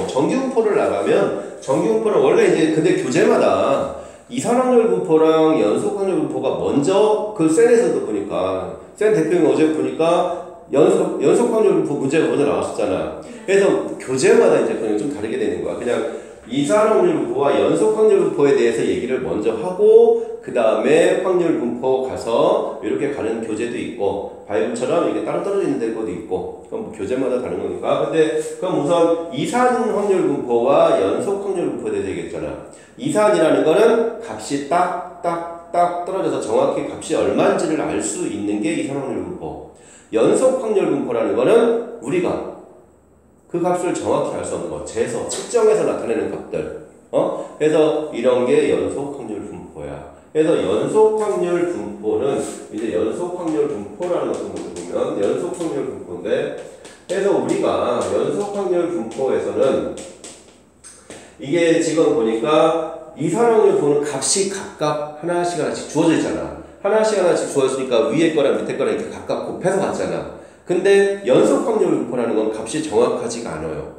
정규분포를 나가면 정규분포는 원래 이제 근데 교재마다 이산확률 분포랑 연속확률 분포가 먼저 그 셀에서도 보니까 셀 대표님 어제 보니까 연속확률 분포 문제가 먼저 나왔었잖아. 그래서 교재마다 이제 그냥 좀 다르게 되는 거야. 그냥 이산확률 분포와 연속확률 분포에 대해서 얘기를 먼저 하고 그 다음에 확률 분포 가서 이렇게 가는 교재도 있고 바이블처럼 이게 따로 떨어지는 데도 있고 그럼 교재마다 다른 거니까. 근데 그럼 우선 이산 확률 분포와 연속 확률 분포에 대해서 얘기했잖아. 이산이라는 거는 값이 딱 떨어져서 정확히 값이 얼마인지를 알 수 있는 게 이산 확률 분포. 연속 확률 분포라는 거는 우리가 그 값을 정확히 알 수 없는 거, 재서, 측정해서 나타내는 값들. 그래서 이런 게 연속 확률 분포야. 그래서 연속 확률 분포는 이제 연속 확률 분포라는 것을 보면 연속 확률 분포인데, 그래서 우리가 연속 확률 분포에서는 이게 지금 보니까 이산 확률 분포는 값이 각각 하나씩 주어져 있잖아. 하나씩 주어졌으니까 위에 거랑 밑에 거랑 이렇게 각각 곱해서 갔잖아. 근데 연속 확률 분포라는 건 값이 정확하지가 않아요.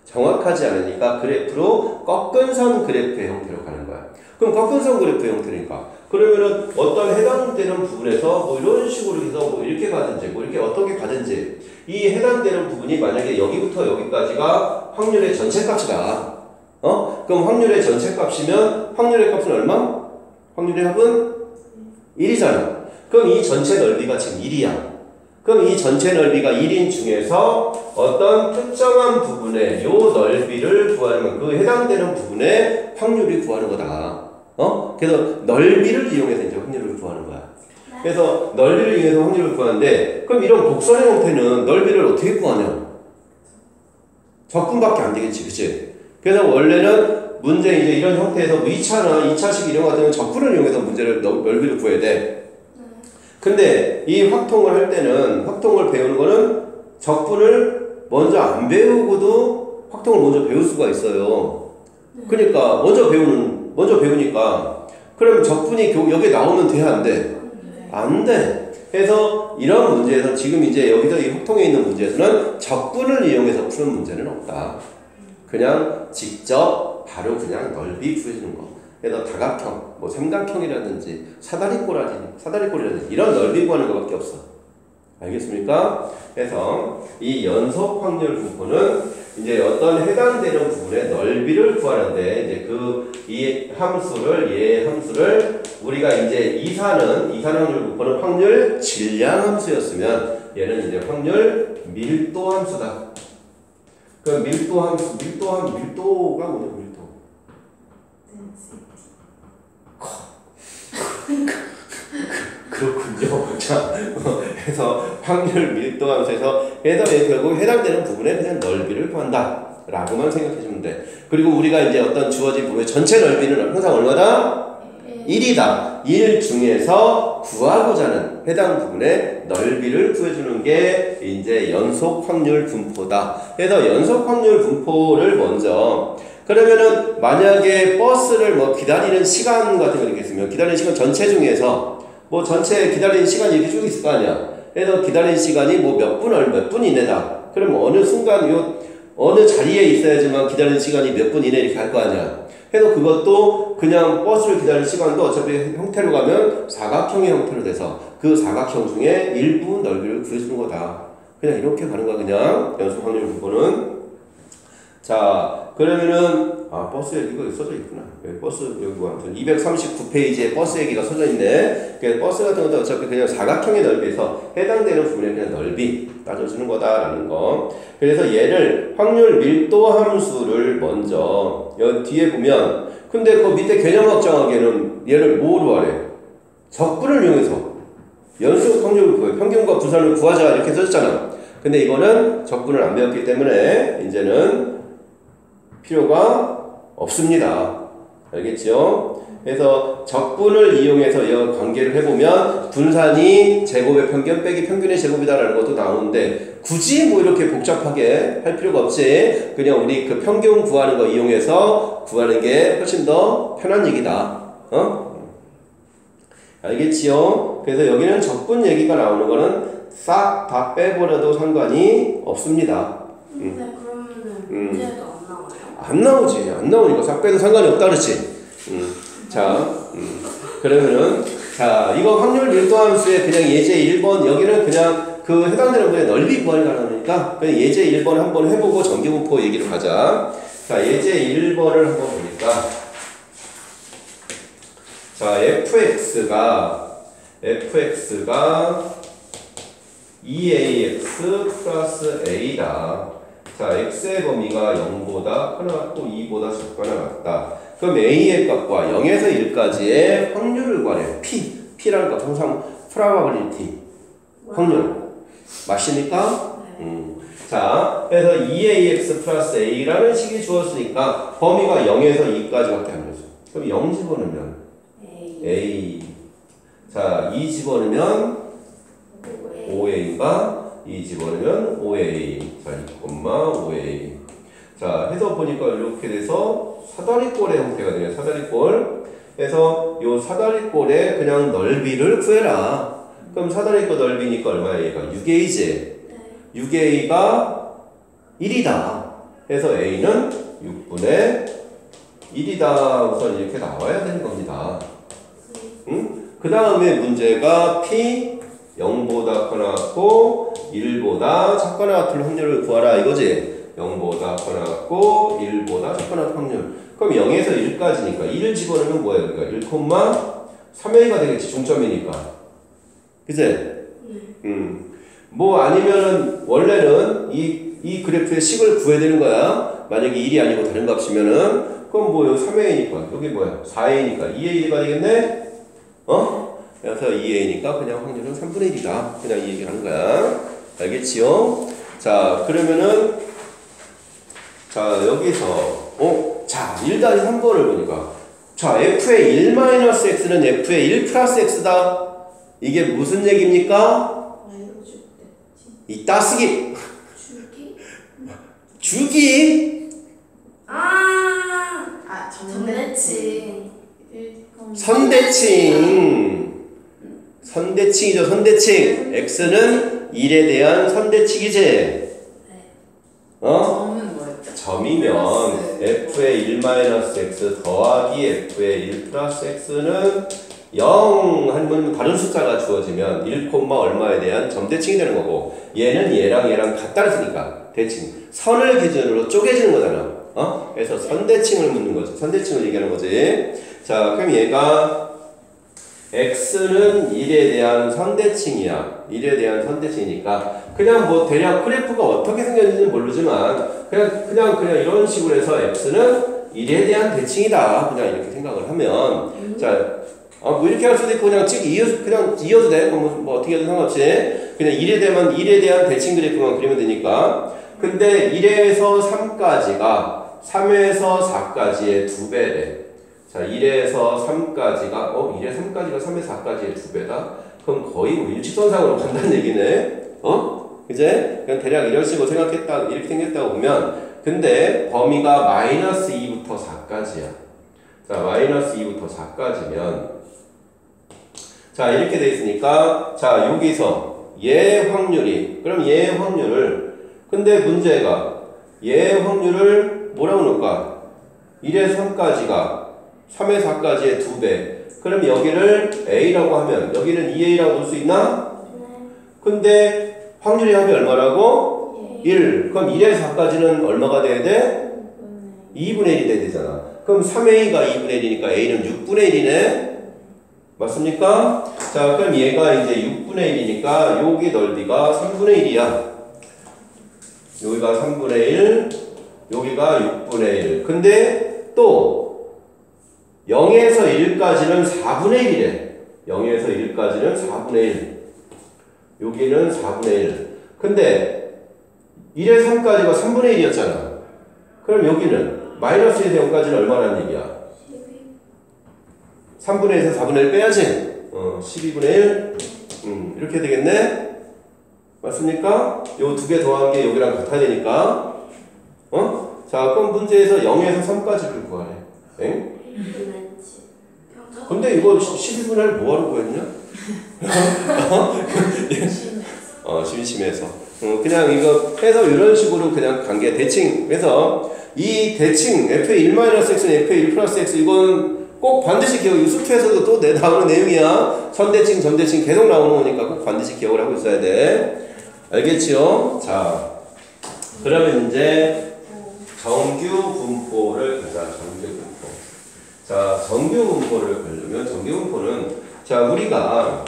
정확하지 않으니까 그래프로 꺾은 선 그래프의 형태로 가는 거야. 그럼 꺾은 선 그래프의 형태니까 그러면은 어떤 해당되는 부분에서 뭐 이런 식으로 해서 뭐 이렇게 가든지 뭐 이렇게 어떻게 가든지 이 해당되는 부분이 만약에 여기부터 여기까지가 확률의 전체 값이다. 그럼 확률의 전체 값이면 확률의 값은 얼마? 확률의 합은 1이잖아. 그럼 이 전체 넓이가 지금 1이야. 그럼 이 전체 넓이가 1인 중에서 어떤 특정한 부분의 요 넓이를 구하는 그 해당되는 부분의 확률이 구하는 거다. 그래서 넓이를 이용해서 이제 확률을 구하는 거야. 그래서 넓이를 이용해서 확률을 구하는데 그럼 이런 곡선의 형태는 넓이를 어떻게 구하냐? 적분밖에 안 되겠지, 그치? 그래서 원래는 문제 이제 이런 형태에서 2차나 2차식 이런 거 같은 경우는 적분을 이용해서 문제를 넓이를 구해야 돼. 근데 이 확통을 할 때는 확통을 배우는 거는 적분을 먼저 안 배우고도 확통을 먼저 배울 수가 있어요. 그러니까 먼저 배우니까 그럼 적분이 여기에 나오면 돼, 안 돼? 안 돼. 그래서 이런 문제에서 지금 이제 여기서 이 확통에 있는 문제에서는 적분을 이용해서 푸는 문제는 없다. 그냥 직접 바로 그냥 넓이 구해주는 거. 그래서 다각형, 뭐 삼각형이라든지 사다리꼴이라든지 이런 넓이 구하는 것밖에 없어. 알겠습니까? 그래서 이 연속 확률 분포는 이제 어떤 해당되는 부분의 넓이를 구하는데 이제 이 함수를 우리가 이제 이산 확률 분포는 확률 질량 함수였으면 얘는 이제 확률 밀도 함수다. 그 밀도가 뭐냐, 밀도? 그렇군요. 자, 그래서 확률 밀도 함수에서 결국 해당되는 부분에 그냥 넓이를 구한다. 라고만 생각해주면 돼. 그리고 우리가 이제 어떤 주어진 부분의 전체 넓이는 항상 얼마다? 1이다. 1 중에서 구하고자 하는 해당 부분의 넓이를 구해주는 게 이제 연속 확률 분포다. 그래서 연속 확률 분포를 먼저 그러면은 만약에 버스를 뭐 기다리는 시간 같은 거 이렇게 있으면 기다리는 시간 전체 중에서 뭐 전체 기다리는 시간이 이렇게 쭉 있을 거 아니야. 그래서 기다리는 시간이 뭐 몇 분 이내다. 그럼 어느 순간 어느 자리에 있어야지만 기다리는 시간이 몇 분 이내 이렇게 할 거 아니야. 그래서 그것도 그냥 버스를 기다리는 시간도 어차피 형태로 가면 사각형의 형태로 돼서 그 사각형 중에 일부 넓이를 구해주는 거다. 그냥 이렇게 가는 거야, 그냥 연속 확률 분포는. 자, 그러면은 버스 얘기가 써져 있구나. 버스 여기 아무튼 239페이지에 버스 얘기가 써져 있네. 그러니까 버스 같은 것도 어차피 그냥 사각형의 넓이에서 해당되는 부분에 그냥 넓이 따져주는 거다라는 거. 그래서 얘를 확률 밀도 함수를 먼저 여기 뒤에 보면 근데 그 밑에 개념 확정하기에는 얘를 뭐로 하래? 적분을 이용해서 연속 확률 평균과 부산을 구하자 이렇게 써졌잖아. 근데 이거는 적분을 안 배웠기 때문에 이제는 필요가 없습니다. 알겠죠? 그래서 적분을 이용해서 이 관계를 해보면 분산이 제곱의 평균 빼기 평균의 제곱이다라는 것도 나오는데 굳이 뭐 이렇게 복잡하게 할 필요가 없지. 그냥 우리 그 평균 구하는 거 이용해서 구하는 게 훨씬 더 편한 얘기다. 알겠지요? 그래서 여기는 적분 얘기가 나오는 거는 싹 다 빼버려도 상관이 없습니다. 네, 그럼 문제도 안 나와요? 안 나오지. 안 나오니까 빼도 상관이 없다 그렇지. 자, 그러면은 자 이거 확률 밀도함수의 그냥 예제 1번 여기는 그냥 그 해당되는 분의 넓이 구하려고 하니까 그냥 예제 1번 한번 해보고 전기분포 얘기를 가자. 자 예제 1번을 한번 보니까 자 fx가 2ax 플러스 a다. 자 x의 범위가 0보다 크거나 같고 2보다 작거나 같다. 그럼 a의 값과 0에서 1까지의 확률을 구하래. p라는 값 항상 probability 확률 맞습니까? 자 그래서 2ax 플러스 a라는 식이 주었으니까 범위가 0에서 2까지밖에 안 줬어. 그럼 0 집어넣으면 a 자 2 집어넣으면 5a가 2 집어넣으면 5a 자 2,5a 자 해서 보니까 이렇게 돼서 사다리꼴의 형태가 되네요. 사다리꼴. 그래서 요 사다리꼴의 그냥 넓이를 구해라. 그럼 사다리꼴 넓이니까 얼마야? 얘가 6a지. 6a가 1이다. 그래서 a는 6분의 1이다. 우선 이렇게 나와야 되는 겁니다. 응? 그 다음에 문제가 p 0보다 크거나 같고 1보다 작거나 같을 확률을 구하라 이거지. 0보다 작거나 같고 1보다 작거나 같은 확률. 그럼 0에서 1까지니까 1을 집어넣으면 뭐예요? 그러니까 1,3a가 되겠지. 중점이니까. 그치? 뭐 아니면은 원래는 이 그래프의 식을 구해야 되는 거야. 만약에 1이 아니고 다른 값이면은 그럼 뭐요? 3a니까 여기 뭐야? 4a니까 2의 1이 되겠네? 그래서 2a니까 그냥 확률은 3분의 1이다. 그냥 이 얘기를 하는 거야. 알겠지요? 자 그러면은 자 여기서 자 1-3번을 보니까 자 f의 1-x는 f의 1 플러스 x다. 이게 무슨 얘기입니까? 이 따쓰기 주기 전대칭 선대칭이죠. 선대칭 x는 1에 대한 선대칭이지. 점은 뭐였죠? 점이면 f의 1-x 더하기 f의 1 플러스 x는 0 하면 다른 숫자가 주어지면 1, 얼마에 대한 점대칭이 되는 거고 얘는 얘랑 같다르니까 대칭 선을 기준으로 쪼개지는 거잖아. 그래서 선대칭을 묻는 거지. 선대칭을 얘기하는 거지. 자 그럼 얘가 x는 1에 대한 선대칭이야. 1에 대한 선대칭이니까 그냥 뭐 대략 그래프가 어떻게 생겼는지는 모르지만 그냥 이런 식으로 해서 x는 1에 대한 대칭이다. 그냥 이렇게 생각을 하면 자 뭐 이렇게 할 수도 있고 그냥 그냥 이어도 돼. 뭐 어떻게 해도 상관없이 그냥 1에 대한 대칭 그래프만 그리면 되니까. 근데 1에서 3까지가 3에서 4까지의 2배래. 자 1에서 3까지가 1에서 3까지가 3에서 4까지의 2배다. 그럼 거의 뭐 일직선상으로 간다는 얘기네. 이제 그냥 대략 이런 식으로 이렇게 생겼다고 보면 근데 범위가 -2부터 4까지야. 자 -2부터 4까지면 자 이렇게 돼 있으니까 자 여기서 얘 확률이 그럼 얘 확률을 근데 문제가 얘 확률을 뭐라고 놓을까? 1에서 3까지가 3에서 4까지의 2배 그럼 여기를 a라고 하면 여기는 2a라고 볼 수 있나? 근데 확률의 합이 얼마라고? 1 그럼 1에서 4까지는 얼마가 돼야 돼? 2분의 1이 돼야 되잖아. 그럼 3a가 2분의 1이니까 a는 6분의 1이네? 맞습니까? 자, 그럼 얘가 이제 6분의 1이니까 여기 넓이가 3분의 1이야. 여기가 3분의 1, 여기가 6분의 1. 근데 또 0에서 1까지는 4분의 1이래. 0에서 1까지는 4분의 1. 여기는 4분의 1. 근데 1에서 3까지가 3분의 1이었잖아. 그럼 여기는 마이너스에서 0까지는 얼마라는 얘기야? 3분의 1에서 4분의 1 빼야지. 12분의 1. 이렇게 되겠네? 맞습니까? 요 두 개 더한 게 여기랑 같아야 되니까. 자, 그럼 문제에서 0에서 3까지를 구하래. 엥? 근데 이거 12분의 1 뭐하러 구했냐? 심심해서. 그냥 이거 해서 이런 식으로 그냥 관계 대칭. 그래서 이 대칭 fa1-x는 fa1 플러스 x 이건 꼭 반드시 기억. 수투에서도 또 나오는 내용이야. 선대칭, 점대칭 계속 나오는 거니까 꼭 반드시 기억을 하고 있어야 돼. 알겠지요? 자, 그러면 이제 정규 분포를 가자. 정규 분포. 자, 정규 분포를 보려면 정규 분포는 자 우리가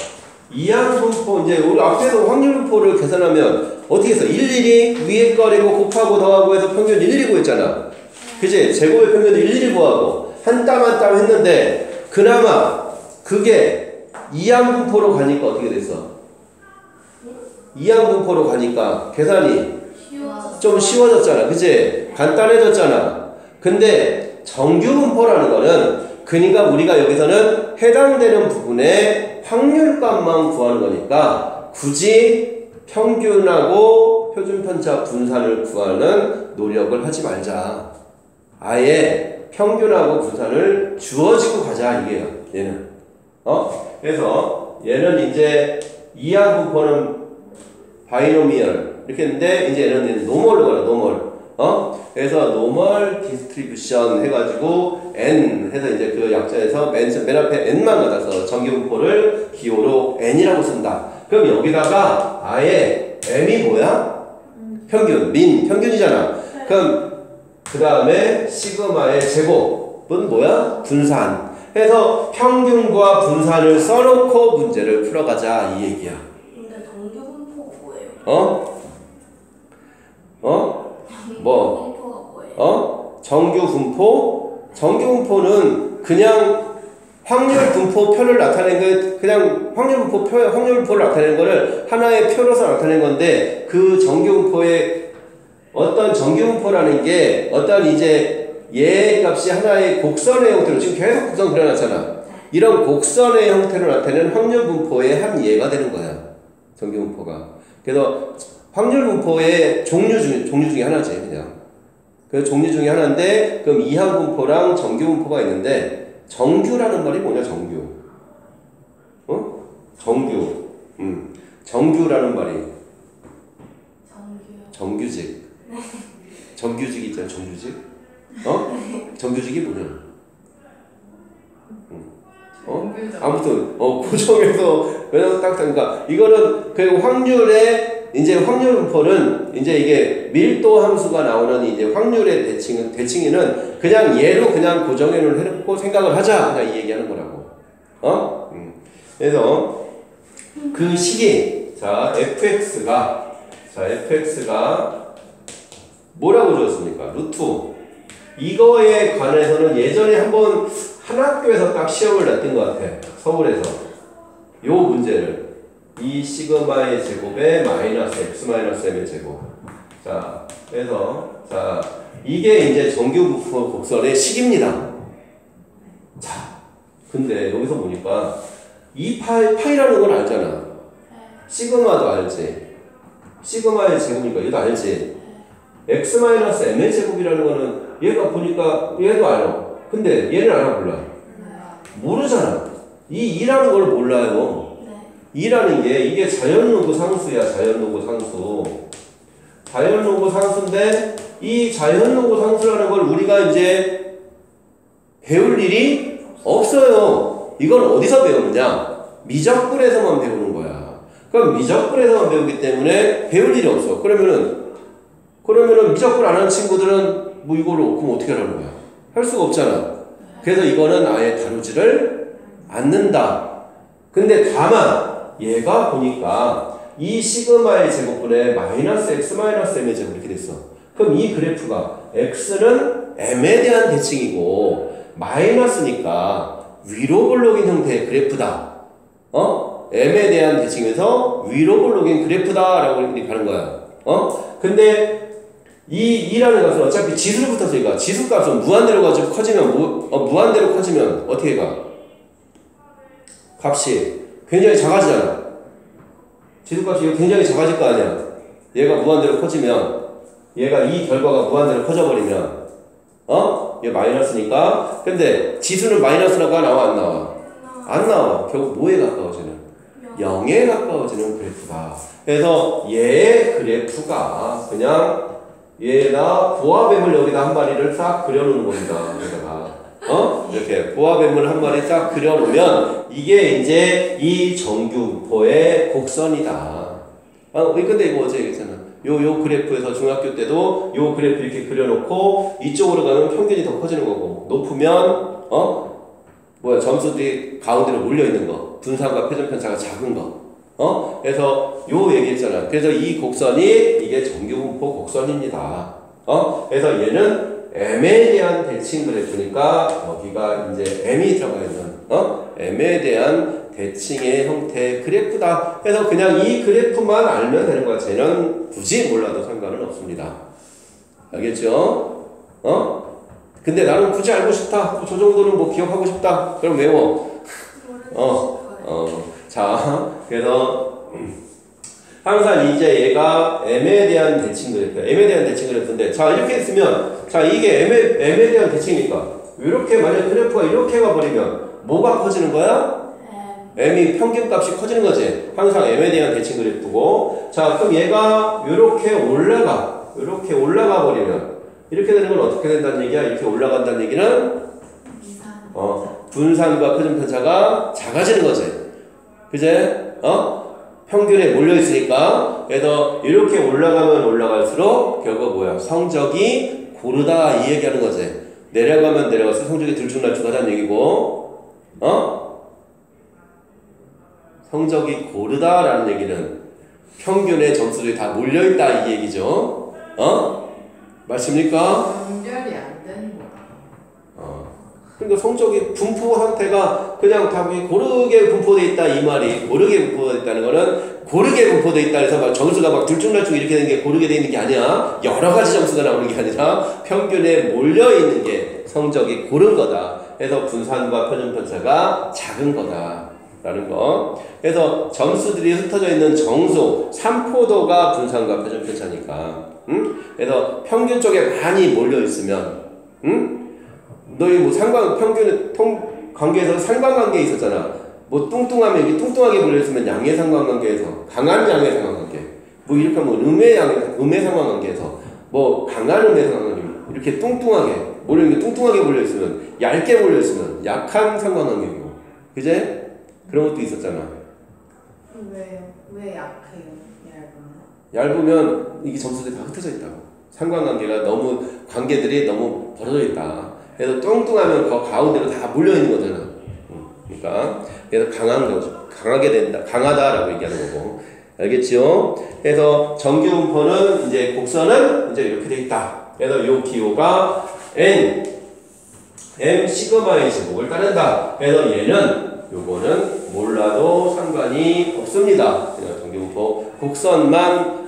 이항 분포 이제 우리 앞에서 확률 분포를 계산하면 어떻게 해서 일일이 위에 거리고 곱하고 더하고 해서 평균 일일이 구했잖아. 그지? 제곱의 평균도 일일이 구하고 한 땀 한 땀 했는데 그나마 그게 이항 분포로 가니까 어떻게 됐어? 이항 분포로 가니까 계산이 좀 쉬워졌잖아. 그치? 간단해졌잖아. 근데 정규 분포라는 거는 그러니까 우리가 여기서는 해당되는 부분의 확률값만 구하는 거니까 굳이 평균하고 표준편차 분산을 구하는 노력을 하지 말자. 아예 평균하고 분산을 주어지고 가자 이게요. 얘는. 그래서 얘는 이제 이항 분포는 바이노미얼 이렇게 했는데 이제 얘는 노멀로 가라. 노멀. 그래서 노멀 디스트리뷰션 해가지고 n 해서 이제 그 약자에서 맨 앞에 n만 받아서 정규분포를 기호로 n이라고 쓴다. 그럼 여기다가 아예 m이 뭐야? 평균, 평균이잖아. 그럼 그 다음에 시그마의 제곱은 뭐야? 분산. 해서 평균과 분산을 써놓고 문제를 풀어가자 이 얘기야. 근데 정규 분포가 뭐예요? 뭐? 분포가 뭐예요? 정규 분포? 정규 분포는 그냥 확률 분포표를 나타낸 거 그냥 확률 분포를 나타낸 거를 하나의 표로서 나타낸 건데 그 정규 분포의 어떤 정규 분포라는 게 어떤 이제 얘 값이 하나의 곡선의 형태로 지금 계속 곡선 그려놨잖아. 이런 곡선의 형태로 나타내는 확률 분포의 한 예가 되는 거야. 정규 분포가. 그래서 확률 분포의 종류 중에 하나지, 그냥. 그 종류 중에 하나인데, 그럼 이항 분포랑 정규 분포가 있는데, 정규라는 말이 뭐냐, 정규. 정규. 정규라는 말이. 정규직. 정규직 있잖아, 정규직. 정규직이 뭐냐? 아무튼, 고정해서, 그냥 딱, 그러니까, 이거는, 그 확률의, 이제 확률 분포는, 이제 이게 밀도 함수가 나오는 이제 확률의 대칭에는 그냥 얘로 그냥 고정해 놓고 생각을 하자. 그냥 이 얘기 하는 거라고. 그래서, 그 식이, fx가 뭐라고 줬습니까? 루트. 이거에 관해서는 예전에 한번 한 학교에서 딱 시험을 냈던 것 같아. 서울에서. 요 문제를. 이 시그마의 제곱에 마이너스 x 마이너스 m의 제곱. 자, 그래서, 자, 이게 이제 정규 곡선의 식입니다. 자, 근데 여기서 보니까 이 파이라는 건 알잖아. 시그마도 알지. 시그마의 제곱이니까 얘도 알지. x 마이너스 m의 제곱이라는 거는 얘가 보니까 얘도 알아. 근데 얘는 알아 몰라? 모르잖아. 이 2라는 걸 몰라요. 2라는 게 이게 자연노구 상수야. 자연노구 상수. 자연노구 상수인데 이 자연노구 상수라는 걸 우리가 이제 배울 일이 없어요. 이건 어디서 배우느냐? 미적분에서만 배우는 거야. 그럼 미적분에서만 배우기 때문에 배울 일이 없어. 그러면은 미적분 안 하는 친구들은 뭐 이걸로 그럼 어떻게 하라는 거야? 할 수가 없잖아. 그래서 이거는 아예 다루지를 않는다. 근데 다만 얘가 보니까 이 시그마의 제곱분에 마이너스 x 마이너스 m의 제곱 이렇게 됐어. 그럼 이 그래프가 x는 m에 대한 대칭이고 마이너스니까 위로 볼록인 형태의 그래프다. m에 대한 대칭에서 위로 볼록인 그래프다라고 이렇게 가는 거야. 근데 이 2라는 값은 어차피 지수를 붙었으니까 지수값은 무한대로 가지고 커지면 무한대로 커지면 어떻게 가? 값이 굉장히 작아지잖아. 지수값이 굉장히 작아질 거 아니야. 얘가 무한대로 커지면 얘가 이 결과가 무한대로 커져버리면 얘 마이너스니까. 근데 지수는 마이너스가 나와 안 나와? 안 나와. 결국 뭐에 가까워지는? 0에 가까워지는 그래프다. 그래서 얘의 그래프가 그냥 얘에다 보아뱀을 여기다 한 마리를 싹 그려놓는 겁니다. 여기다가 이렇게 보아뱀을 한 마리 싹 그려놓으면 이게 이제 이 정규분포의 곡선이다. 근데 이거 어제 얘기했잖아. 요 그래프에서 중학교 때도 요 그래프 이렇게 그려놓고 이쪽으로 가면 평균이 더 커지는 거고 높으면 점수들이 가운데로 몰려 있는 거, 분산과 표준 편차가 작은 거. 그래서 요 얘기했잖아. 그래서 이 곡선이 이게 정규분포 곡선입니다. 그래서 얘는 m에 대한 대칭 그래프니까 여기가 이제 m이 들어가 있는 m에 대한 대칭의 형태의 그래프다. 그래서 그냥 이 그래프만 알면 되는 거야. 쟤는 굳이 몰라도 상관은 없습니다. 알겠죠? 근데 나는 굳이 알고 싶다. 저 정도는 뭐 기억하고 싶다. 그럼 외워. 자, 그래서 항상 이제 얘가 m에 대한 대칭 그래프, m에 대한 대칭 그래프인데, 자 이렇게 있으면, 자 이게 m에 대한 대칭이니까 이렇게 만약 그래프가 이렇게 가버리면 뭐가 커지는 거야? m이 평균값이 커지는 거지. 항상 m에 대한 대칭 그래프고, 자 그럼 얘가 이렇게 올라가 버리면 이렇게 되는 건 어떻게 된다는 얘기야? 이렇게 올라간다는 얘기는 분산과 표준 편차가 작아지는 거지. 그제? 평균에 몰려 있으니까. 그래서 이렇게 올라가면 올라갈수록 결국 뭐야? 성적이 고르다 이 얘기하는 거지. 내려가면 내려갈수록 성적이 들쭉날쭉하다는 얘기고, 성적이 고르다라는 얘기는 평균에 점수들이 다 몰려 있다 이 얘기죠. 맞습니까? 연결이 안 되는 거야. 그러니까 성적이 분포 상태가 그냥 다 고르게 분포되어 있다 이 말이, 고르게 분포되어 있다는 거는 고르게 분포되어 있다 해서 막 점수가 막 들쭉날쭉 이렇게 되는 게 고르게 되어 있는 게 아니야. 여러 가지 점수가 나오는 게 아니라 평균에 몰려 있는 게 성적이 고른 거다. 그래서 분산과 표준 편차가 작은 거다 라는 거. 그래서 점수들이 흩어져 있는 정수 3포도가 분산과 표준 편차니까. 그래서 평균 쪽에 많이 몰려 있으면 너희 뭐 평균의 관계에서 상관관계 있었잖아. 뭐 뚱뚱하면 이게 뚱뚱하게 몰려있으면 양의 상관관계에서 강한 양의 상관관계, 뭐 이렇게 하면 음의 상관관계에서 뭐 강한 음의 상관관계, 이렇게 뚱뚱하게 몰려있으면 얇게 몰려있으면 약한 상관관계고, 그제? 그런 것도 있었잖아. 왜요? 왜 약해요? 얇으면? 얇으면 이게 점수들이 다 흩어져 있다고. 상관관계가 관계들이 너무 벌어져 있다. 그래서 뚱뚱하면 그 가운데로 다 몰려있는 거잖아. 그러니까 그래서 강하게 된다, 강하다라고 얘기하는 거고, 알겠지요? 그래서 정규분포는 이제 곡선은 이제 이렇게 돼 있다. 그래서 요 기호가 m 시그마의 제곱을 따른다. 그래서 요거는 몰라도 상관이 없습니다. 정규분포 곡선만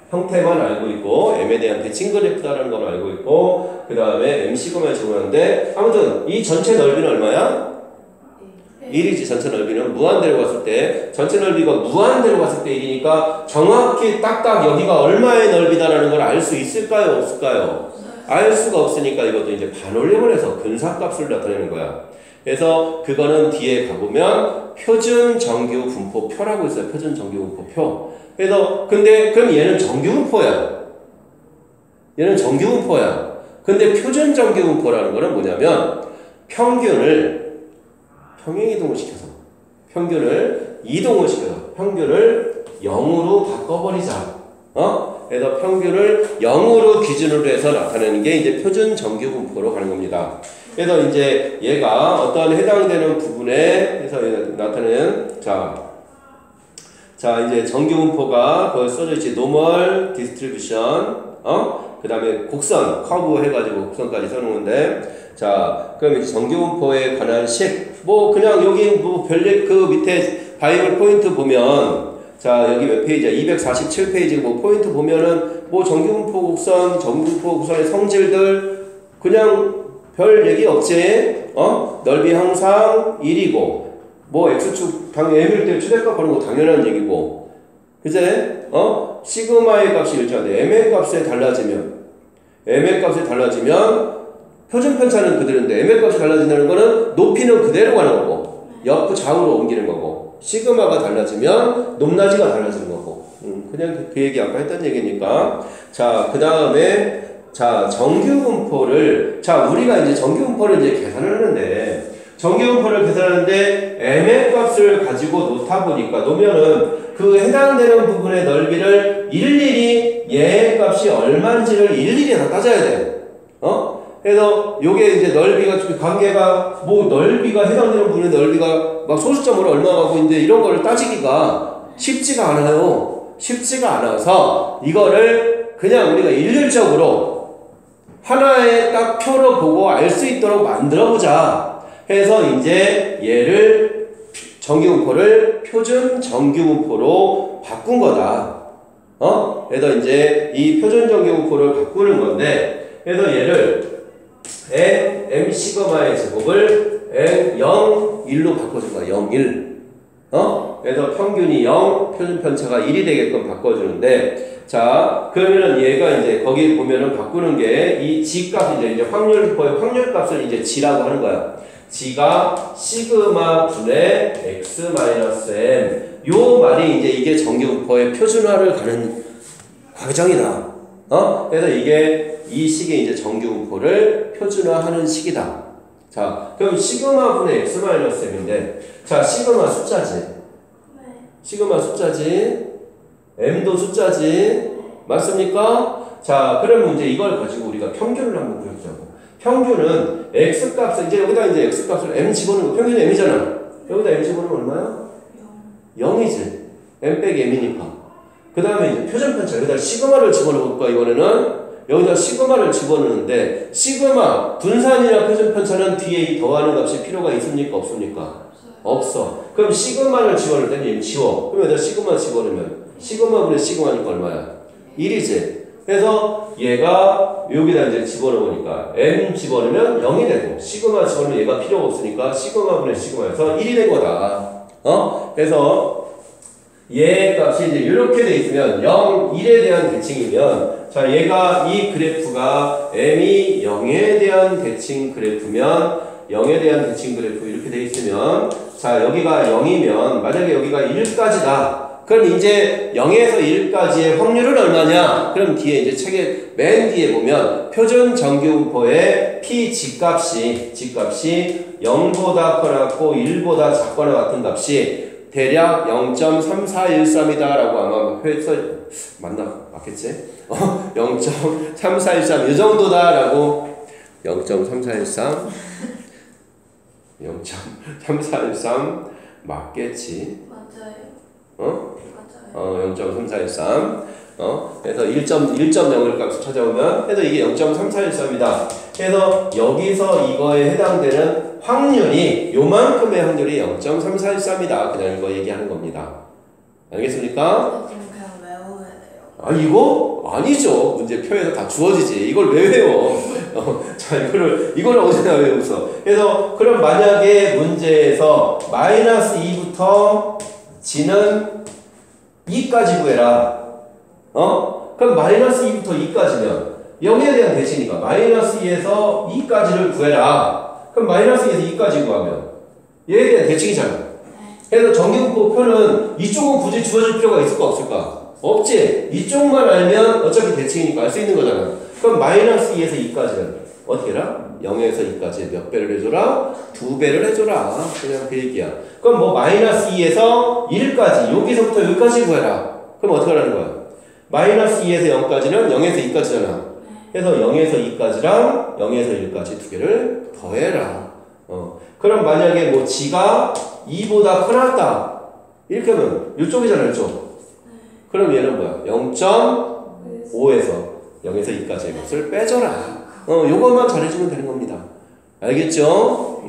형태만 알고 있고 m에 대한 대칭 그래프다라는 걸 알고 있고, 그 다음에 m 시그마의 제곱인데, 아무튼 이 전체 넓이는 얼마야? 1이지. 전체 넓이는 무한대로 갔을 때, 전체 넓이가 무한대로 갔을 때 1이니까 정확히 딱딱 여기가 얼마의 넓이다라는 걸 알 수 있을까요? 없을까요? 알 수가 없으니까 이것도 이제 반올림을 해서 근사값을 나타내는 거야. 그래서 그거는 뒤에 가보면 표준 정규 분포표라고 있어요. 표준 정규 분포표. 그래서 근데 그럼 얘는 정규 분포야. 얘는 정규 분포야. 근데 표준 정규 분포라는 거는 뭐냐면 평균을 평행이동을 시켜서 평균을 0으로 바꿔버리자. 그래서 평균을 0으로 기준으로 해서 나타내는 게 이제 표준 정규 분포로 가는 겁니다. 그래서 이제 얘가 어떤 해당되는 부분에 해서 나타내는 자 이제 정규 분포가 거기 써져 있지. 노멀 디스트리뷰션, 그 다음에 곡선 커브 해가지고 곡선까지 써놓은데, 자 그럼 이제 정규 분포에 관한 식, 뭐 그냥 여기 뭐 별일 그 밑에 바이블 포인트 보면, 자 여기 몇 페이지야? 247페이지 뭐 포인트 보면은 뭐 정규분포 곡선, 정규분포 곡선의 성질들 그냥 별 얘기 없지. 넓이 항상 1이고 뭐 x축 당연히 m일 때 최대값 하는 거 당연한 얘기고, 그제? 시그마의 값이 일정한데 m의 값에 달라지면 표준 편차는 그대로인데 m의 값이 달라진다는 거는 높이는 그대로 가는 거고 옆 좌우로 옮기는 거고, 시그마가 달라지면 높낮이가 달라지는 거고, 그냥 그 얘기 아까 했던 얘기니까. 자, 그 다음에 자, 정규분포를 자, 우리가 이제 정규분포를 이제 계산을 하는데 정규분포를 계산하는데 m의 값을 가지고 놓다 보니까 놓으면은 그 해당되는 부분의 넓이를 일일이 얘의 값이 얼마인지를 일일이 다 따져야 돼. 그래서 요게 이제 넓이가 관계가 뭐 넓이가 해당되는 부분의 넓이가 막 소수점으로 얼마 가고 있는데 이런 거를 따지기가 쉽지가 않아요. 쉽지가 않아서 이거를 그냥 우리가 일률적으로 하나의 딱 표로 보고 알 수 있도록 만들어 보자 해서 이제 얘를 정규분포를 표준 정규분포로 바꾼 거다. 그래서 이제 이 표준 정규분포를 바꾸는 건데 그래서 얘를 m 시그마의 제곱을 n 0, 1로 바꿔준 거야. 0, 1. 그래서 평균이 0, 표준 편차가 1이 되게끔 바꿔주는데 자, 그러면은 얘가 이제 거기 보면은 바꾸는 게 이 g 값이 이제 확률 값을 이제 g라고 하는 거야. g가 시그마 분의 x 마이너스 m. 요 말이 이제 이게 정규분포의 표준화를 가는 과정이다. 그래서 이게 이 식이 이제 정규분포를 표준화하는 식이다. 자, 그럼 시그마 분의 x 마이너스 m인데, 자, 시그마 숫자지. 네. 시그마 숫자지. m도 숫자지. 맞습니까? 자, 그러면 이제 이걸 가지고 우리가 평균을 한번 구해보자고. 평균은 x 값을 이제 여기다 이제 x 값을 m 집어넣는 거. 평균이 m이잖아. 여기다 m 집어넣으면 얼마야? 0이지. m 빼기 m이니까. 그 다음에 이제 표준 편차. 여기다 시그마를 집어넣을까, 이번에는? 여기다 시그마를 집어넣는데, 시그마, 분산이나 표준 편차는 뒤에 이 더하는 값이 필요가 있습니까? 없습니까? 없어. 그럼 시그마를 집어넣을 때는 얘는 지워. 그럼 여기다 시그마 집어넣으면, 시그마 분의 시그마니까 얼마야? 1이지. 그래서 얘가 여기다 이제 집어넣으니까, m 집어넣으면 0이 되고, 시그마 집어넣으면 얘가 필요가 없으니까, 시그마 분의 시그마에서 1이 된 거다. 그래서, 얘 값이 이제 이렇게 돼 있으면 0, 1에 대한 대칭이면 자 얘가 이 그래프가 m이 0에 대한 대칭 그래프면 0에 대한 대칭 그래프 이렇게 돼 있으면 자 여기가 0이면 만약에 여기가 1까지다 그럼 이제 0에서 1까지의 확률은 얼마냐? 그럼 뒤에 이제 책에 맨 뒤에 보면 표준 정규분포의 p g값이 0보다 커나고 1보다 작거나 같은 값이 대략 0.3413이다 라고 아마 회서 맞겠지? 0.3413 이 정도다 라고 0.3413 0.3413 맞겠지? 맞아요. 맞아요. 0.3413 그래서 1.0을 값을 찾아오면 그래서 이게 0.3413이다. 그래서 여기서 이거에 해당되는 확률이 요만큼의 확률이 0.3413이다. 그냥 이거 얘기하는 겁니다. 알겠습니까? 그럼 그냥 외워야 돼요. 아 이거 아니죠. 문제표에서 다 주어지지. 이걸 왜 외워? 자 이거를 어디다 외우서? 그래서 그럼 만약에 문제에서 마이너스 2부터 g는 2까지 구해라. 그럼 마이너스 2부터 2까지면 0에 대한 대칭이니까 마이너스 2에서 2까지를 구해라. 그럼 마이너스 2에서 2까지 구하면 얘에 대한 대칭이잖아. 그래서 정규분포 표는 이쪽은 굳이 주어질 필요가 있을까 없을까? 없지. 이쪽만 알면 어차피 대칭이니까 알 수 있는 거잖아. 그럼 마이너스 2에서 2까지는 어떻게 해라? 0에서 2까지 몇 배를 해줘라? 2배를 해줘라. 그냥 그 얘기야. 그럼 뭐 마이너스 2에서 1까지 여기서부터 여기까지 구해라. 그럼 어떻게 하라는 거야? 마이너스 2에서 0까지는 0에서 2까지잖아. 그래서 0에서 2까지랑 0에서 1까지 두 개를 더해라. 그럼 만약에 뭐 g가 2보다 크다. 이렇게 하면 이쪽이잖아, 이쪽. 그럼 얘는 뭐야? 0.5에서 0에서 2까지의 값을 빼줘라. 요것만 잘해주면 되는 겁니다. 알겠죠?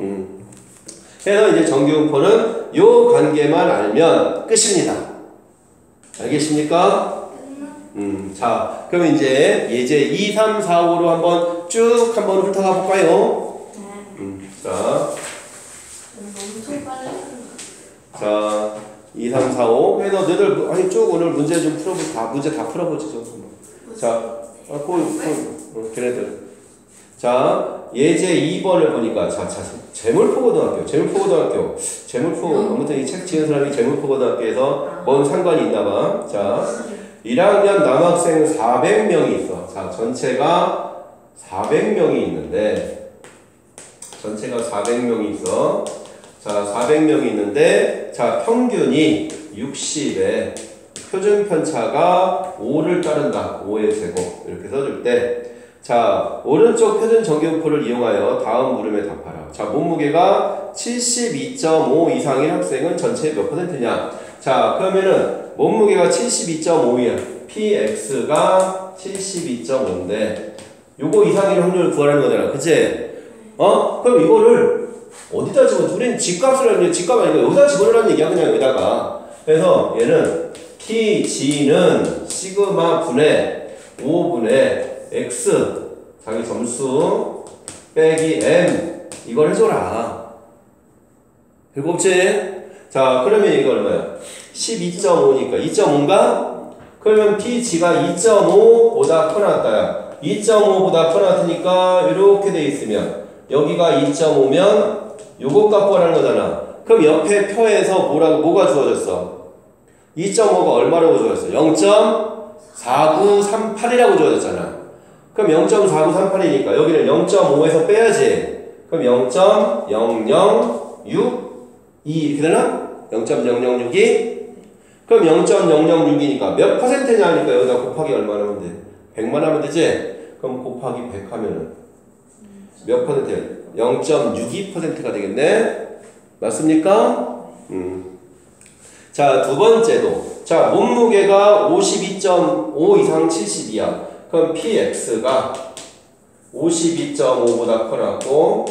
그래서 이제 정규분포는 요 관계만 알면 끝입니다. 알겠습니까? 자, 그럼 이제 2, 3, 4, 5로 한번 쭉 한번 훑어가 볼까요? 자, 엄청 빨리 자, 2, 3, 4, 5. 그래서 너희들 아니 쭉 오늘 문제 좀 풀어보자. 문제 다 풀어보죠. 자, 걔네들. 자, 예제 2번을 보니까 자, 재물포고등학교. 아무튼 이 책 지은 사람이 재물포고등학교에서 뭔 상관이 있나봐. 자. 1학년 남학생 400명이 있어. 자, 전체가 400명이 있는데, 전체가 400명이 있어. 자, 400명이 있는데, 자, 평균이 60에 표준 편차가 5를 따른다. 5의 제곱. 이렇게 써줄 때, 자, 오른쪽 표준 정규분포를 이용하여 다음 물음에 답하라. 자, 몸무게가 72.5 이상인 학생은 전체의 몇 %냐? 자, 그러면은 몸무게가 72.5이야. px가 72.5인데 요거 이상일 확률을 구하라는 거잖아. 그치? 그럼 이거를 어디다 집어? 우린 집값을 하는 집값 아니고 여기다 집어넣으라는 얘기야. 그냥 여기다가. 그래서 얘는 t, g는 시그마 분의 5분의 x 자기 점수 빼기 m 이걸 해줘라. 이거 없지? 자, 그러면 이거 얼마야? 12.5니까 2.5인가? 그러면 pg가 2.5보다 커놨다야. 2.5보다 커놨으니까 이렇게 돼 있으면 여기가 2.5면 요거 값 구하라는 거잖아. 그럼 옆에 표에서 뭐가 주어졌어? 2.5가 얼마라고 주어졌어? 0.4938이라고 주어졌잖아. 그럼 0.4938이니까 여기는 0.5에서 빼야지. 그럼 0.0062 이렇게 되나? 0.0062? 그럼 0.006이니까 몇 %냐 하니까 여기다 곱하기 얼마 하면 돼? 100만 하면 되지? 그럼 곱하기 100 하면은 몇 %야? 0.62%가 되겠네? 맞습니까? 자, 두 번째도. 자, 몸무게가 52.5 이상 70이야. 그럼 px가 52.5보다 커놨고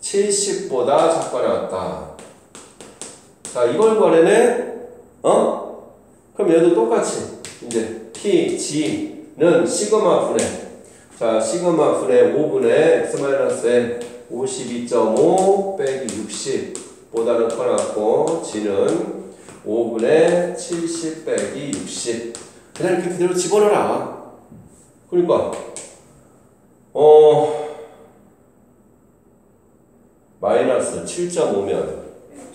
70보다 작가 나왔다. 자, 이걸 구하려네? 그럼 얘도 똑같이 이제 p, g는 시그마 분의 자, 시그마 분의 5분의 x-n 52.5 빼기 60 보다는 커놨고 g는 5분의 70 빼기 60 그냥 이렇게 그대로 집어넣어라. 그러니까 마이너스 7.5면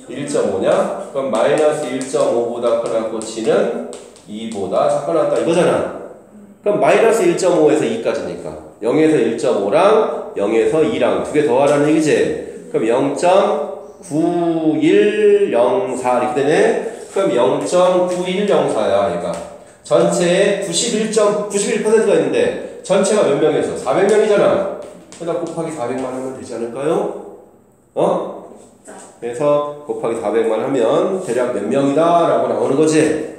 1.5냐? 그럼 마이너스 1.5보다 커놨고 g는 2보다 작아놨다 이거잖아. 그럼 마이너스 1.5에서 2까지니까 0에서 1.5랑 0에서 2랑 두 개 더하라는 얘기지. 그럼 0.9104 이렇게 되네. 그럼 0.9104야 얘가. 전체에 91%가 있는데 전체가 몇 명이었어? 400명이잖아. 그러다 곱하기 400만 하면 되지 않을까요? 그래서 곱하기 400만 하면 대략 몇 명이다 라고 나오는 거지.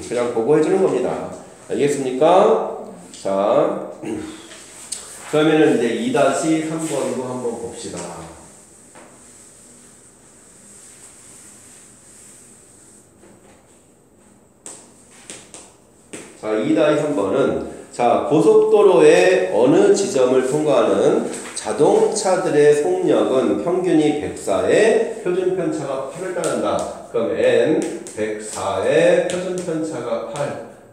그냥 보고 해주는 겁니다. 알겠습니까? 자, 그러면은 이제 2-3번으로 한번 봅시다. 자, 2-3번은 자, 고속도로의 어느 지점을 통과하는 자동차들의 속력은 평균이 104에 표준 편차가 8을 따른다. 그럼 n 104에 표준 편차가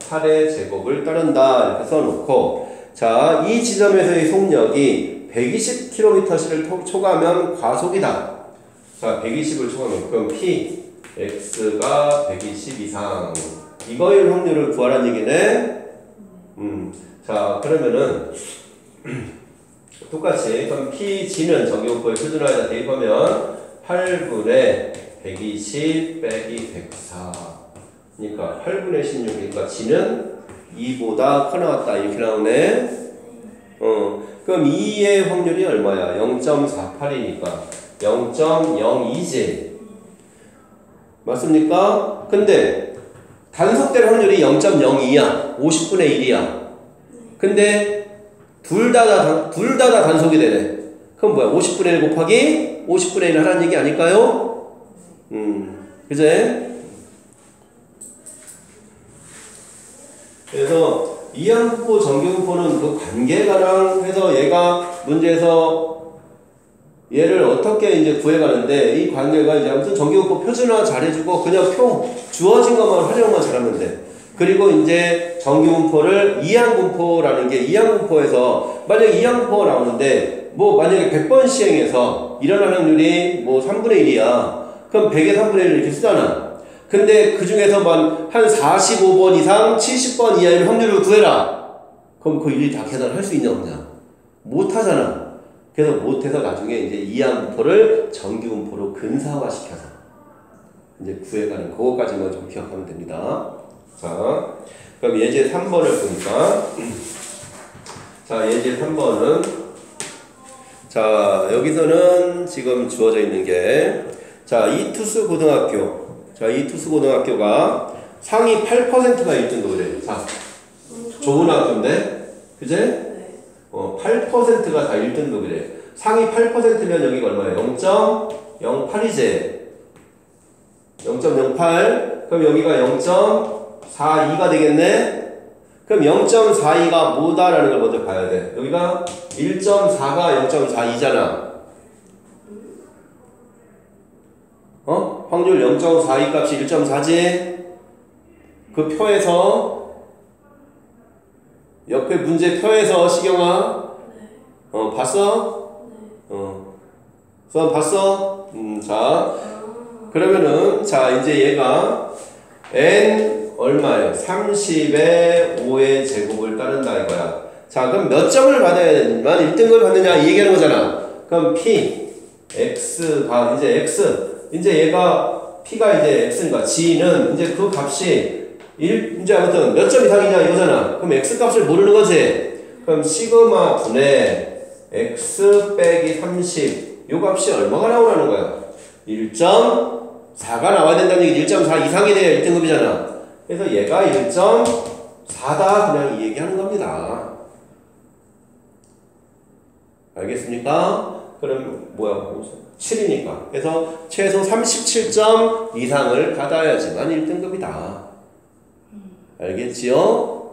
8의 제곱을 따른다. 이렇게 써놓고 자, 이 지점에서의 속력이 120km/h를 초과하면 과속이다. 자, 120을 초과하면 그럼 p x가 120 이상 이거의 확률을 구하라는 얘기네. 자, 그러면은 똑같이 그럼 PG는 정규분포의 표준화에다 대입하면 8분의 120 빼기 104 그러니까 8분의 16이니까 G는 2보다 커 나왔다 이렇게 나오네. 그럼 2의 확률이 얼마야? 0.48이니까 0.02지 맞습니까? 근데 단속될 확률이 0.02야 50분의 1이야. 근데 둘 다 단속이 되네. 그럼 뭐야? 50분의 1 곱하기 50분의 1 하라는 얘기 아닐까요? 그제? 그래서 이항분포, 정규분포는 그 관계가랑 해서 얘가 문제에서 얘를 어떻게 이제 구해가는데 이 관계가 이제 아무튼 정규분포 표준화 잘해주고 그냥 표 주어진 것만 활용만 잘하면 돼. 그리고 이제 정규분포를 이항분포라는 게 이항분포에서 만약에 이항분포가 나오는데 뭐 만약에 100번 시행해서 일어나는 확률이 뭐 3분의 1이야. 그럼 100의 3분의 1을 이렇게 쓰잖아. 근데 그 중에서만 한 45번 이상 70번 이하의 확률을 구해라. 그럼 그 일이 다 계산할 수 있냐 없냐? 못하잖아. 그래서 못해서 나중에 이제 이항분포를 정기분포로 근사화시켜서 이제 구해가는 그거까지만 좀 기억하면 됩니다. 자, 그럼 예제 3번을 보니까 자, 예제 3번은 자, 여기서는 지금 주어져 있는 게 자, 이투스 고등학교가 상위 8%가 1등급이래. 자, 좋은 학교인데, 그제? 네. 8%가 다 1등급이래. 상위 8%면 여기가 얼마예요? 0.08이제. 0.08. 그럼 여기가 0.42가 되겠네? 그럼 0.42가 뭐다라는 걸 먼저 봐야 돼. 여기가 1.4가 0.42잖아. 확률 0.42 값이 1.4지? 그 표에서 옆에 문제 표에서 시경아 봤어? 수업 봤어? 자 그러면은 자 이제 얘가 n 얼마예요? 30의 5의 제곱을 따른다 이거야. 자 그럼 몇 점을 받아야 되지만 1등급을 받느냐 이 얘기하는 거잖아. 그럼 p x가 이제 x 이제 얘가 p가 이제 x니까 g는 이제 그 값이 1 이제 아무튼 몇 점 이상이냐 이거잖아. 그럼 x 값을 모르는 거지. 그럼 시그마 분의 x 빼기 30 요 값이 얼마가 나오라는 거야? 1.4가 나와야 된다는 얘기지. 1.4 이상이 돼야 1등급이잖아. 그래서 얘가 1.4다 그냥 이 얘기하는 겁니다. 알겠습니까? 그럼 뭐야? 7이니까. 그래서 최소 37점 이상을 받아야지만 1등급이다. 알겠지요?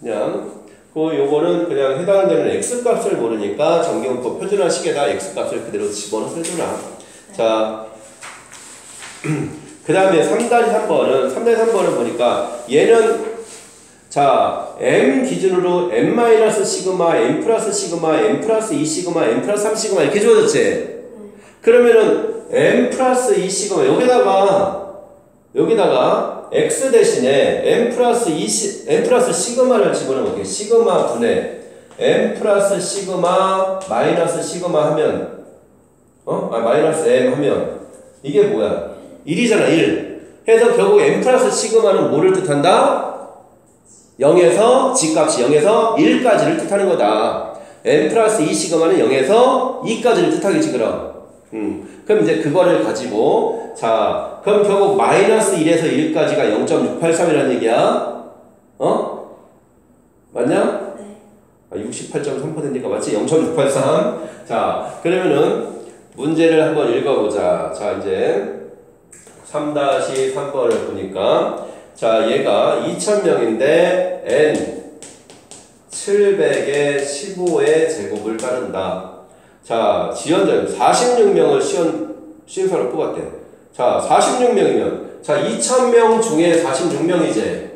그냥 요거는 그냥 해당되는 x값을 모르니까 정기분포 표준화식에다 x값을 그대로 집어넣어서 해줘라. 자, 그 다음에 3-3번은 보니까 얘는 자 m 기준으로 m 시그마, m 플러스 시그마, m 플러스 2 시그마, m 플러스 3 시그마 이렇게 주어졌지? 그러면은 m 플러스 2 시그마 여기다가 x 대신에 m 플러스 시그마를 집어넣으면 시그마 분의 m 플러스 시그마 마이너스 시그마 하면 마이너스 m 하면 이게 뭐야? 1이잖아 1. 해서 결국 m 플러스 시그마는 뭐를 뜻한다? 0에서 g값이 0에서 1까지를 뜻하는 거다. m 플러스 2 시그마는 0에서 2까지를 뜻하겠지 그럼. 그럼 이제 그거를 가지고 자 그럼 결국 마이너스 1에서 1까지가 0.683이라는 얘기야. 맞냐? 네. 68.3%니까 맞지? 0.683. 자 그러면은 문제를 한번 읽어보자. 자 이제 3-3번을 보니까 자 얘가 2000명인데 n 700에 15의 제곱을 따른다. 자 지원자는 46명을 시험사로 뽑았대. 자 46명이면 자 2000명 중에 46명이지.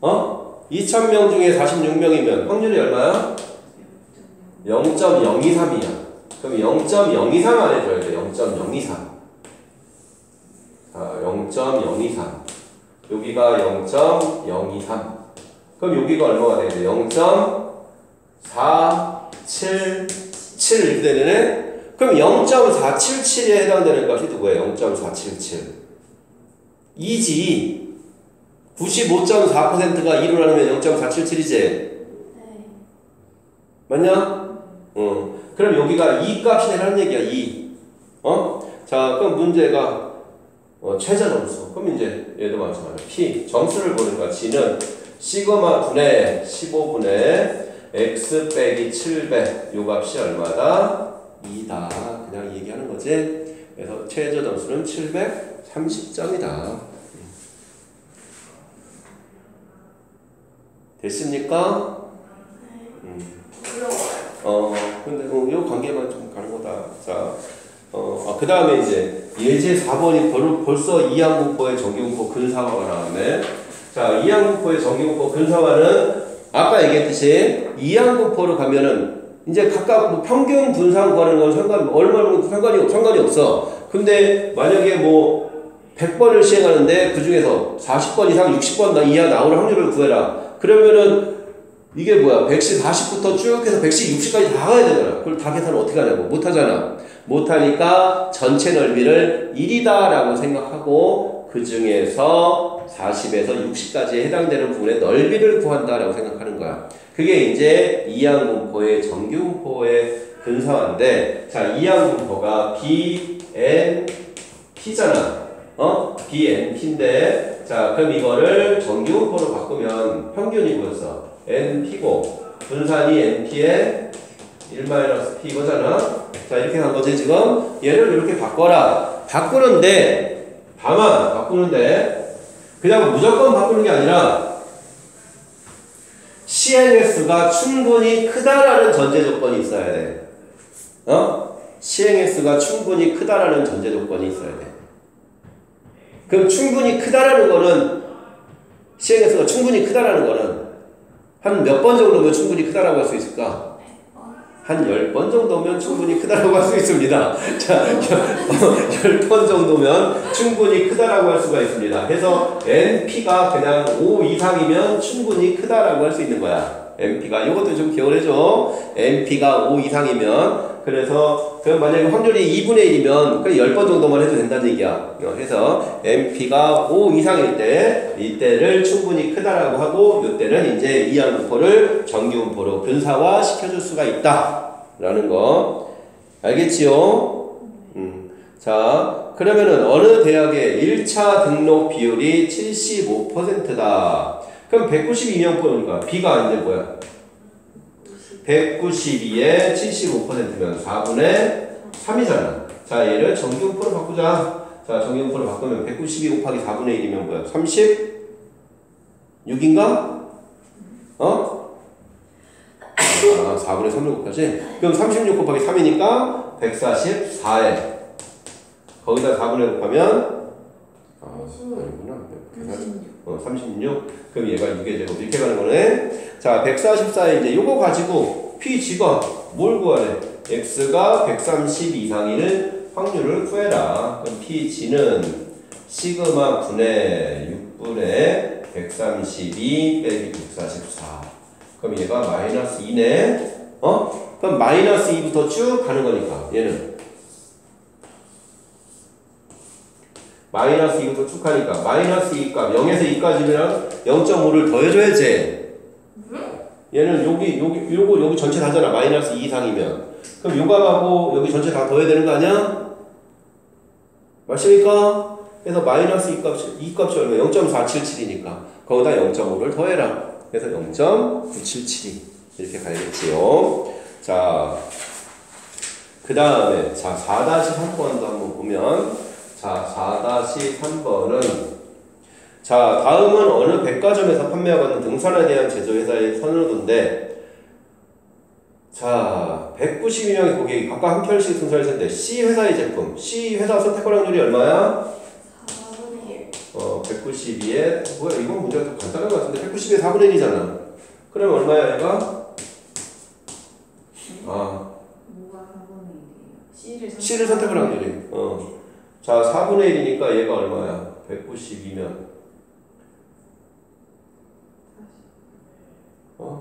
2000명 중에 46명이면 확률이 얼마야? 0.023이야. 그럼 0.023 안에 줘야 돼. 0.023. 자 0.023 여기가 0.023 그럼 여기가 얼마가 되겠네? 0.477 이렇게 되네? 그럼 0.477에 해당되는 값이 누구예요? 0.477 2지 95.4%가 2로 나누면 0.477이지? 네. 맞냐? 그럼 여기가 2 값이 되라는 얘기야 2 자 그럼 문제가 최저 점수. 그럼 이제 얘도 마찬가지로 P 점수를 보니까 G는 시그마 분의 15분의 x 빼기 700 요 값이 얼마다? 2다. 그냥 얘기하는 거지. 그래서 최저 점수는 730점이다. 됐습니까? 어려워요. 근데 요 관계만 좀 가는 거다. 자, 그 다음에 이제 예제 4번이 벌써 이항분포의 정기분포 근사화가 나왔네. 자, 이항분포의 정기분포 근사화는 아까 얘기했듯이 이항분포로 가면은 이제 각각 뭐 평균 분산 구하는 건 상관이 없어. 근데 만약에 뭐 100번을 시행하는데 그 중에서 40번 이상 60번 이하 나올 확률을 구해라. 그러면은 이게 뭐야? 100시 40부터 쭉 해서 100시 60까지 다 가야 되잖아. 그걸 다 계산을 어떻게 하냐고. 못하잖아. 못하니까 전체 넓이를 1이다 라고 생각하고 그 중에서 40에서 60까지 해당되는 부분의 넓이를 구한다 라고 생각하는 거야. 그게 이제 이항분포의 정규분포의 근사화인데, 자, 이항분포가 BNP잖아. BNP인데, 자, 그럼 이거를 정규분포로 바꾸면 평균이 뭐였어? NP고, 분산이 NP의 1-P 이거잖아. 자, 이렇게 한 거지, 지금. 얘를 이렇게 바꿔라. 바꾸는데, 다만, 바꾸는데, 그냥 무조건 바꾸는 게 아니라, 시행횟수가 충분히 크다라는 전제 조건이 있어야 돼. 시행횟수가 충분히 크다라는 전제 조건이 있어야 돼. 그럼 충분히 크다라는 거는, 시행횟수가 충분히 크다라는 거는, 한 몇 번 정도면 충분히 크다라고 할 수 있을까? 한 10번 정도면 충분히 크다라고 할 수 있습니다. 자, 10번 정도면 충분히 크다라고 할 수가 있습니다. 그래서 NP가 그냥 5 이상이면 충분히 크다라고 할 수 있는 거야. NP가, 이것도 좀 기억해줘. NP가 5 이상이면, 그래서, 그럼 만약에 확률이 2분의 1이면, 그 10번 정도만 해도 된다는 얘기야. 그래서, NP가 5 이상일 때, 이때를 충분히 크다라고 하고, 이때는 이제 이항분포를 정규분포로 근사화 시켜줄 수가 있다. 라는 거. 알겠지요? 자, 그러면은 어느 대학의 1차 등록 비율이 75%다. 그럼 192명분이니까 B가 이제 뭐야? 192에 75%면 4분의 3이잖아. 자, 얘를 정규분포로 바꾸자. 자, 정규분포로 바꾸면 192 곱하기 4분의 1이면 뭐야? 36인가? 4분의 3을 곱하지? 그럼 36 곱하기 3이니까 144에 거기다 4분의 곱하면 아니구나. 36. 그럼 얘가 6의 제곱 이렇게 가는 거네. 자, 144에 이제 요거 가지고 Pg가 뭘 구하래? X가 130 이상일 확률을 구해라. 그럼 Pg는 시그마 분의 6분의 132 빼기 144. 그럼 얘가 마이너스 2네. 그럼 마이너스 2부터 쭉 가는 거니까 얘는 마이너스 2부터 쭉 가니까 마이너스 2값 0에서 2까지면 0.5를 더해줘야지. 얘는 여기 전체 다잖아. 마이너스 2 이상이면. 그럼 요 값하고 여기 전체 다 더해야 되는 거 아니야? 맞습니까? 그래서 마이너스 2 값이 얼마야? 0.477이니까 거기다 0.5를 더해라. 그래서 0.977이 이렇게 가야겠지요. 자, 그 다음에 자 4-3번도 한번 보면 자 4-3번은 자 다음은 어느 백화점에서 판매하고 있는 등산에 대한 제조회사의 선호도인데 자 192명의 고객이 각각 한 켤씩 등산을 했는데 C 회사의 제품 C 회사 선택 확률이 얼마야? 192에 뭐야 이건 문제가 좀 간단한 것 같은데 192에 4분의 1이잖아. 그러면 얼마야 얘가? 뭐가 4분의 1이에요? C를 선택할 확률이 자 4분의 1이니까 얘가 얼마야? 192면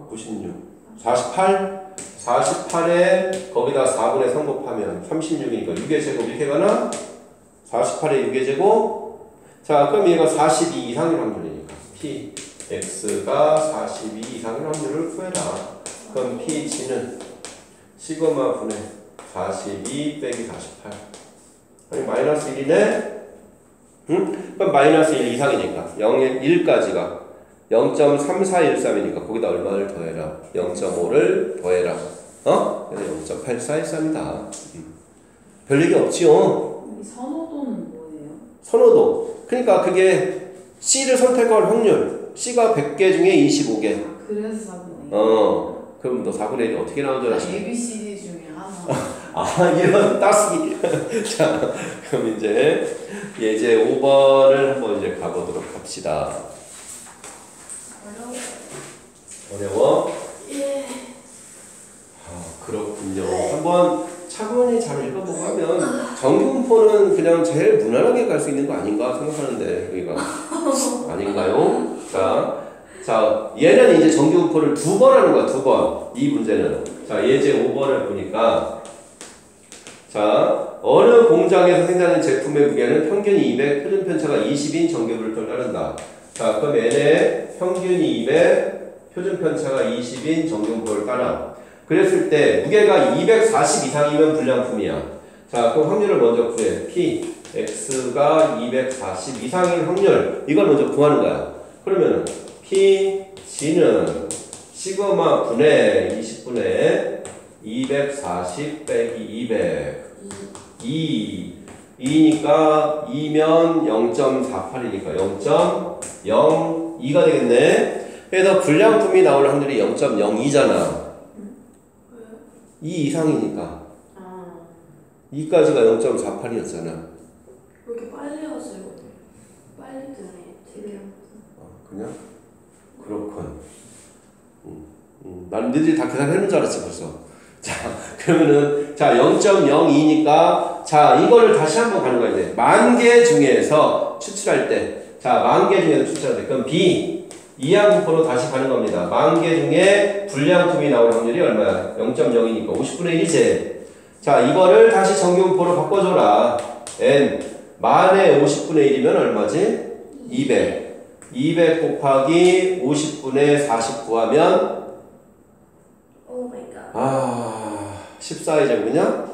96 48? 48에 거기다 4분의 3 곱하면 36이니까 6의 제곱 이렇게 가나? 48에 6의 제곱 자 그럼 얘가 42 이상일 확률이니까 P X가 42 이상일 확률을 구해라. 그럼 Pg는 시그마 분의 42 빼기 48 아니 마이너스 1이네? 그럼 마이너스 1 이상이니까 0에 1까지가 0.3413이니까 거기다 얼마를 더해라? 0.5를 더해라. 그래서 0.8413이다. 별 얘기 없지요? 이 선호도는 뭐예요? 선호도. 그러니까 그게 C를 선택할 확률. C가 100개 중에 25개. 그래서 4분의 1. 그럼 너 4분의 1이 어떻게 나온 줄 아시죠? ABCD 중에 하나. 이런 따스기. 자, 그럼 이제 예제 5번을 한번 이제 가보도록 합시다. 어려워? 예. 그렇군요. 한번 차분히 잘 읽어보고 하면 정규분포는 그냥 제일 무난하게 갈 수 있는 거 아닌가 생각하는데 여기가 아닌가요? 자 얘는 이제 정규분포를 2번 하는 거야. 2번. 이 문제는 자 예제 5번을 보니까 자 어느 공장에서 생산한 제품의 무게는 평균이 200, 표준 편차가 20인 정규분포를 따른다. 자 그럼 n의 평균이 200, 표준 편차가 20인 정규분포를 따라. 그랬을 때 무게가 240 이상이면 불량품이야. 자 그럼 확률을 먼저 구해. P X가 240 이상인 확률 이걸 먼저 구하는 거야. 그러면 P G는 시그마 분의 20분의 240 빼기 200 2니까 2면 0.48이니까 0.02가 되겠네. 그래서 불량품이 나올 확률이 0.02잖아. 2 이상이니까 2까지가 0.48이었잖아. 왜 이렇게 빨리 왔어요? 빨리 뜨네. 되게. 그냥? 그렇군. 나는 너희들이 다 계산해놓은 줄 알았지 벌써. 자 그러면은 자 0.02니까 자 이거를 다시 한번 가는 거야 이제. 10,000개 중에서 추출할 때 자 10,000개 중에서 추출할 때 그럼 B 이항분포로 다시 가는 겁니다. 10,000개 중에 불량품이 나올 확률이 얼마야? 0.0이니까 50분의 1이지. 자 이거를 다시 정규분포로 바꿔줘라. N 만에 50분의 1이면 얼마지? 200 곱하기 50분의 49 하면 오 마이 갓. 14의 제곱이냐?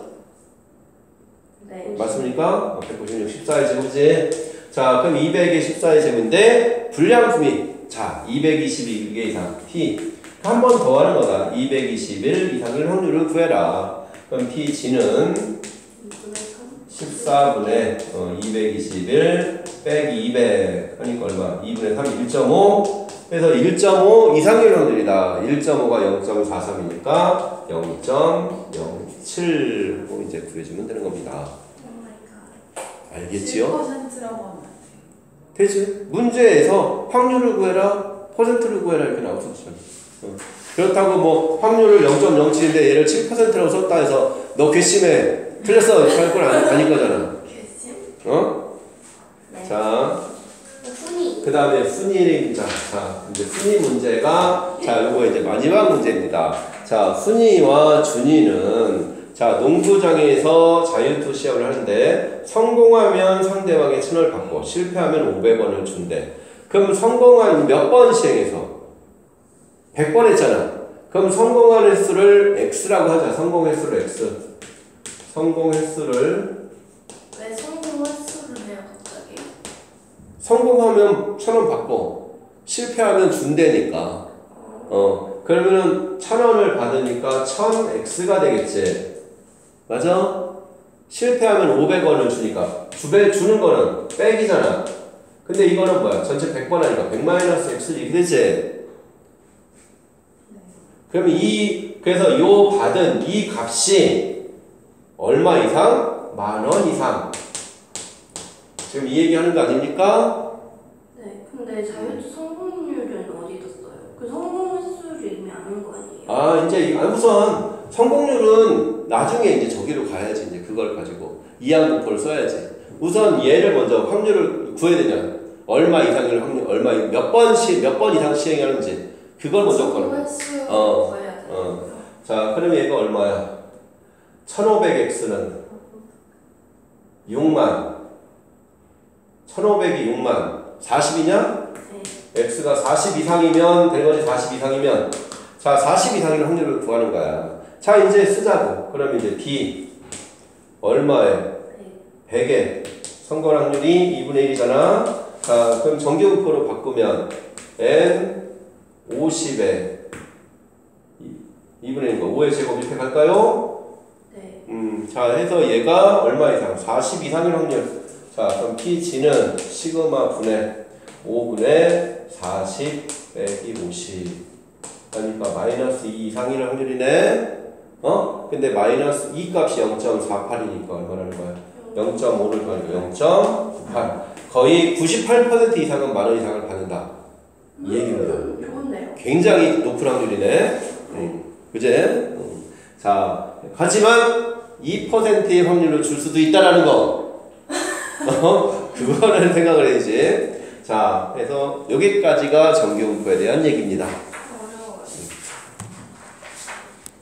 네. 맞습니까? 196 14의 제곱이지. 자 그럼 200의 14의 제곱인데 불량품이 자 221개 이상 P 한 번 더 하는 거다. 221 이상일 확률을 구해라. 그럼 P G는 14분의 221 빼기 200 하니까 얼마? 2분의 3 1.5 그래서 1.5 이상일 확률이다. 1.5가 0.43이니까 0.07로 이제 구해주면 되는 겁니다. 오 마이 갓. 알겠지요? 7%라고 하면 안 돼. 되지. 문제에서 확률을 구해라, 퍼센트를 구해라 이렇게 나왔었잖아. 그렇다고 뭐 확률을 0.07인데 얘를 7%라고 썼다 해서 너 괘씸해 틀렸어 할 건 아닐 거잖아. 괘씸? 네. 자, 순위. 그 다음에 순위. 자, 이제 순위 문제가 자 요거 이제 마지막 문제입니다. 자, 순위와 준위는 자 농구장에서 자유투 시합을 하는데 성공하면 상대방의 1,000원을 받고 실패하면 500원을 준대. 그럼 성공한 몇 번 시행해서 100번 했잖아. 그럼 성공한 횟수를 X라고 하자. 성공 횟수를 X. 성공 횟수를 왜 성공 횟수를 해요 갑자기? 성공하면 1,000원 받고 실패하면 준대니까. 그러면은 1,000원을 받으니까 1000X가 되겠지. 맞아? 실패하면 500원을 주니까 주는 거는 빼기잖아. 근데 이거는 뭐야? 전체 100번 하니까 100 마이너스 X 이렇게 되지. 그러면 그래서 요 받은 이 값이 얼마 이상? 10,000원 이상. 지금 이 얘기하는 거 아닙니까? 네. 근데 자유투 성공률은 어디다 써요? 그 성공 횟수를 이미 아는 거 아니에요? 이제 우선 성공률은 나중에 이제 저기로 가야지. 이제 그걸 가지고 이항분포를 써야지. 우선 얘를 먼저 확률을 구해야 되냐? 얼마 이상일 확률, 몇 번 이상 시행하는지 그걸 먼저 성공 거는. 횟수 구해야 돼요. 자, 그럼 얘가 얼마야? 1,500x는 6만. 1,500이 6만. 40이냐? 네. x가 40 이상이면 되는 거지. 40 이상이면. 자, 40 이상일 확률을 구하는 거야. 자, 이제 쓰자고. 그럼 이제 b 얼마에? 100에 성공 확률이 2분의 1이잖아. 자, 그럼 정규분포로 바꾸면 n 50에 2분의 1거 5의 제곱 이렇게 갈까요? 네. 자, 해서 얘가 얼마 이상? 40 이상일 확률. 자, 그럼 PG는 시그마 분의 5분의 40 빼기 50. 그러니까 마이너스 2 이상일 확률이네. 근데 마이너스 2 값이 0.48이니까 얼마라는 거야? 0.5를 더하니까 0.98. 거의 98% 이상은 10,000원 이상을 받는다. 이 얘기입니다. 좋은데요? 굉장히 높은 확률이네. 그제? 자, 하지만 2%의 확률로 줄 수도 있다라는 거. 그거를 생각을 해야지. 자, 그래서 여기까지가 정규분포에 대한 얘기입니다.